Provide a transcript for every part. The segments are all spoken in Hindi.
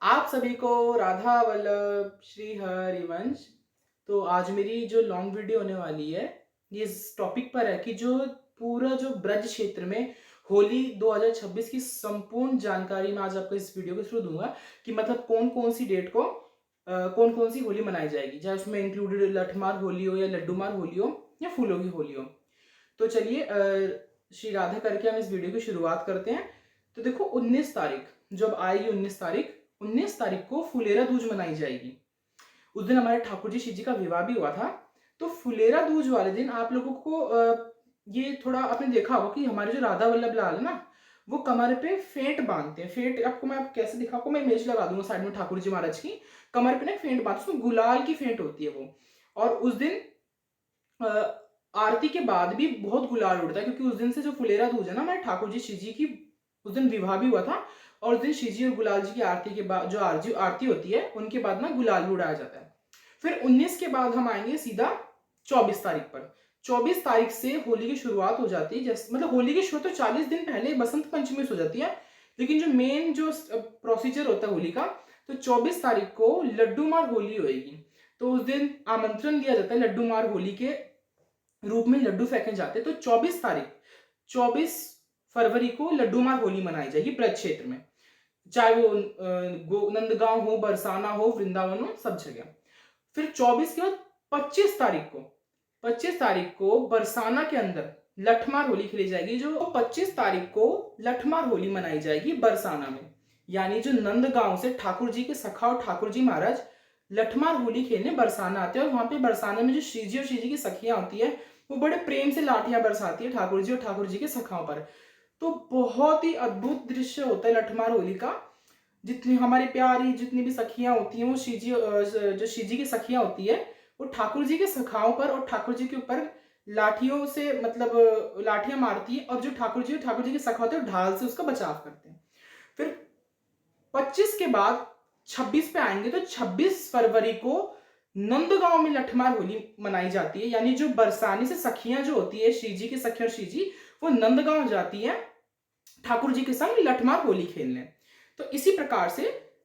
आप सभी को राधा वल्लभ श्री हरिवंश। तो आज मेरी जो लॉन्ग वीडियो होने वाली है ये इस टॉपिक पर है कि जो पूरा जो ब्रज क्षेत्र में होली 2026 की संपूर्ण जानकारी मैं आज आपको इस वीडियो के थ्रू दूंगा कि मतलब कौन कौन सी डेट को कौन कौन सी होली मनाई जाएगी, चाहे उसमें इंक्लूडेड लठमार होली हो या लड्डूमार होली हो या फूलों की होली हो। तो चलिए श्री राधा करके हम इस वीडियो की शुरुआत करते हैं। तो देखो 19 तारीख जब आएगी, 19 तारीख को फुलेरा दूज मनाई जाएगी। उस दिन हमारे ठाकुर जी शिव जी का विवाह भी हुआ था। तो फुलेरा दूज वाले दिन आप लोगों को ये थोड़ा आपने देखा होगा कि हमारे जो राधा वल्लभ लाल है ना, वो कमर पे फेंट बांधते हैं। फेंट आपको मैं कैसे दिखाऊं, मैं इमेज लगा दूंगा साइड में ठाकुर जी महाराज की। कमर पे ना फेंट बांधते, उसमें गुलाल की फेंट होती है वो। और उस दिन आरती के बाद भी बहुत गुलाल उड़ता है, क्योंकि उस दिन से जो फुलेरा दूज है ना, हमारे ठाकुर जी शिव जी की उस दिन विवाह भी हुआ था। और उस दिन शिव जी और गुलाल जी की आरती के बाद जो आरती होती है उनके बाद ना गुलाल भी उड़ाया जाता है। फिर 19 के बाद हम आएंगे सीधा 24 तारीख पर। 24 तारीख से होली की शुरुआत हो जाती है। जैसे मतलब होली की शुरुआत तो 40 दिन पहले बसंत पंचमी से हो जाती है, लेकिन जो मेन जो प्रोसीजर होता है होली का, तो 24 तारीख को लड्डू मार होली होगी। तो उस दिन आमंत्रण दिया जाता है लड्डू मार होली के रूप में, लड्डू फेंके जाते हैं। तो 24 फरवरी को लड्डू मार होली मनाई जाएगी ब्रज क्षेत्र में, चाहे वो नंदगांव हो, बरसाना हो, वृंदावन हो, सब जगह। फिर 24 के बाद 25 तारीख को बरसाना के अंदर लठमार होली खेली जाएगी। जो 25 तारीख को लठमार होली मनाई जाएगी बरसाना में, यानी जो नंदगांव से ठाकुर जी के सखा और ठाकुर जी महाराज लठमार होली खेलने बरसाना आते हैं। और वहां पे बरसाना में जो श्रीजी और श्रीजी की सखियां होती है, वो बड़े प्रेम से लाठियां बरसाती है ठाकुर जी और ठाकुर जी के सखाओं पर। तो बहुत ही अद्भुत दृश्य होता है लठमार होली का। जितनी हमारी प्यारी जितनी भी सखियां होती हैं, वो शिवजी जो शिवजी की सखियां होती है, वो ठाकुर जी के सखाओं पर और ठाकुर जी के ऊपर लाठियों से मतलब लाठियां मारती है। और जो ठाकुर जी के सखा होते हैं, ढाल से उसका बचाव करते हैं। फिर 25 के बाद 26 पे आएंगे, तो 26 फरवरी को नंदगांव में लठमार होली मनाई जाती है। यानी जो बरसाने से सखियां जो होती है, श्री जी की सखी और श्री जी, वो नंदगांव जाती है ठाकुर जी के संग लठमार होली खेलने। तो इसी प्रकार से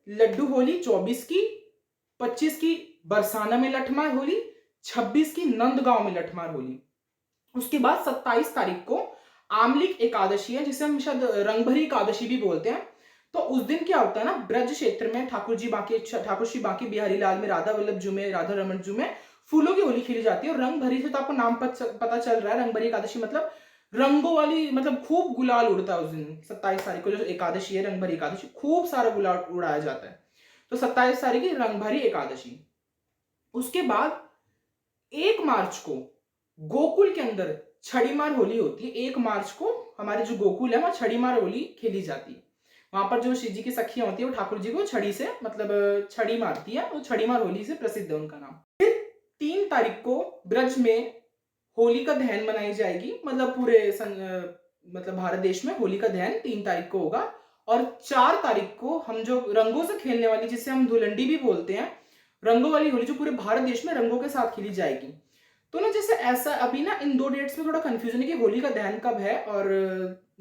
लड्डू होली 24 की, 25 की बरसाना में लठमार होली, 26 की नंदगांव में लठमार होली। उसके बाद 27 तारीख को आमलिक एकादशी है, जिसे हम शायद रंगभरी एकादशी भी बोलते हैं। तो उस दिन क्या होता है ना, ब्रज क्षेत्र में ठाकुर श्री बांके बिहारी लाल में, राधा वल्लभ जू में, राधा रमन जू में फूलों की होली खेली जाती है। और रंग भरी से तो आपको नाम पता चल रहा है, रंग भरी एकादशी मतलब रंगों वाली, मतलब खूब गुलाल उड़ता है उस दिन। 27 तारीख को जो एकादशी है, रंग भरी एकादशी, खूब सारा गुलाल उड़ाया जाता है। तो 27 तारीख की रंग भरी एकादशी। उसके बाद 1 मार्च को गोकुल के अंदर छड़ीमार होली होती है। 1 मार्च को हमारे जो गोकुल है, वहां छड़ीमार होली खेली जाती है। वहां पर जो शिव जी की सखियां होती है, वो ठाकुर जी को छड़ी से मतलब छड़ी मारती है, वो छड़ीमार होली से प्रसिद्ध है उनका नाम। फिर 3 तारीख को ब्रज में होली का दहन मनाई जाएगी। मतलब मतलब भारत देश में होली का दहन 3 तारीख को होगा। और 4 तारीख को हम जो रंगों से खेलने वाली, जिसे हम धुलंडी भी बोलते हैं, रंगों वाली होली जो पूरे भारत देश में रंगों के साथ खेली जाएगी। तो ना जैसे ऐसा अभी ना इन दो डेट्स में थोड़ा कंफ्यूजन है कि होली का दहन कब है और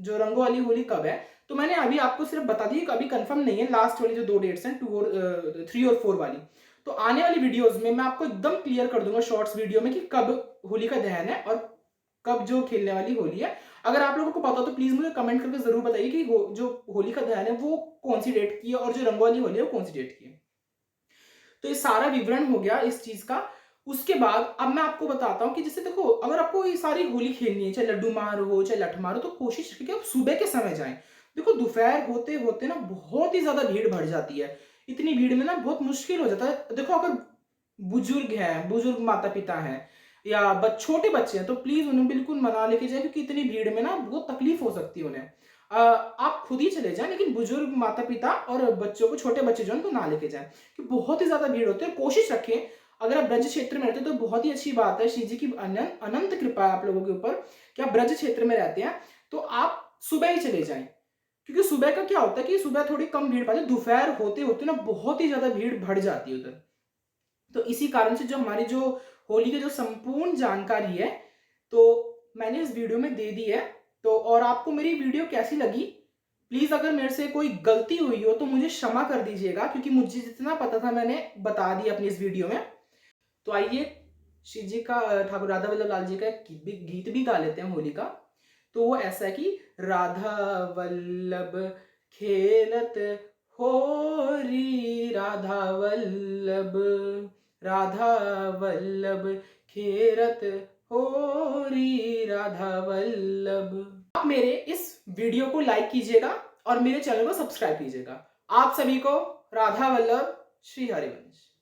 जो रंगों वाली होली कब है। तो मैंने अभी आपको सिर्फ बता दी, अभी कंफर्म नहीं है लास्ट वाली जो 2 डेट्स हैं, 3 और 4 वाली। तो आने वाली वीडियोस में मैं आपको एकदम क्लियर कर दूंगा शॉर्ट्स वीडियो में कि कब होली का दहन है और कब जो खेलने वाली होली है। अगर आप लोगों को पता हो तो प्लीज मुझे कमेंट करके जरूर बताइए कि जो होली का दहन है वो कौन सी डेट की है और जो रंगों वाली होली है वो कौन सी डेट की है। तो ये सारा विवरण हो गया इस चीज का। उसके बाद अब मैं आपको बताता हूँ कि जैसे देखो, अगर आपको ये सारी होली खेलनी है, चाहे लड्डू मार हो चाहे लठ मार हो, तो कोशिश रखें कि आप सुबह के समय जाएं। देखो दोपहर होते होते ना बहुत ही ज्यादा भीड़ बढ़ जाती है। इतनी भीड़ में ना बहुत मुश्किल हो जाता है। देखो अगर बुजुर्ग हैं, बुजुर्ग माता पिता हैं या छोटे बच्चे हैं, तो प्लीज उन्हें बिल्कुल मना लेके जाए, क्योंकि इतनी भीड़ में ना बहुत तकलीफ हो सकती है उन्हें। आप खुद ही चले जाएं, लेकिन बुजुर्ग माता पिता और बच्चों को, छोटे बच्चे जो हैं, उनको ना लेके जाएं, कि बहुत ही ज्यादा भीड़ होती है। कोशिश रखें, अगर आप ब्रज क्षेत्र में रहते हैं तो बहुत ही अच्छी बात है, श्री जी की अनंत कृपा है आप लोगों के ऊपर कि आप ब्रज क्षेत्र में रहते हैं, तो आप सुबह ही चले जाएं। क्योंकि सुबह का क्या होता है कि सुबह थोड़ी कम भीड़ पाती है, दोपहर होते होते ना बहुत ही ज्यादा भीड़ बढ़ जाती है उधर। तो इसी कारण से जो हमारी जो होली की जो संपूर्ण जानकारी है, तो मैंने इस वीडियो में दे दी है। तो और आपको मेरी वीडियो कैसी लगी प्लीज अगर मेरे से कोई गलती हुई हो तो मुझे क्षमा कर दीजिएगा, क्योंकि मुझे जितना पता था मैंने बता दिया अपनी इस वीडियो में। तो आइए श्री जी का, ठाकुर राधा वल्लभ लाल जी का एक गीत भी गा लेते हैं होली का। तो वो ऐसा है कि राधा वल्लभ खेलत होरी, राधा वल्लभ, राधा वल्लभ खेलत होरी, राधा वल्लभ। आप मेरे इस वीडियो को लाइक कीजिएगा और मेरे चैनल को सब्सक्राइब कीजिएगा। आप सभी को राधा वल्लभ श्री हरिवंश।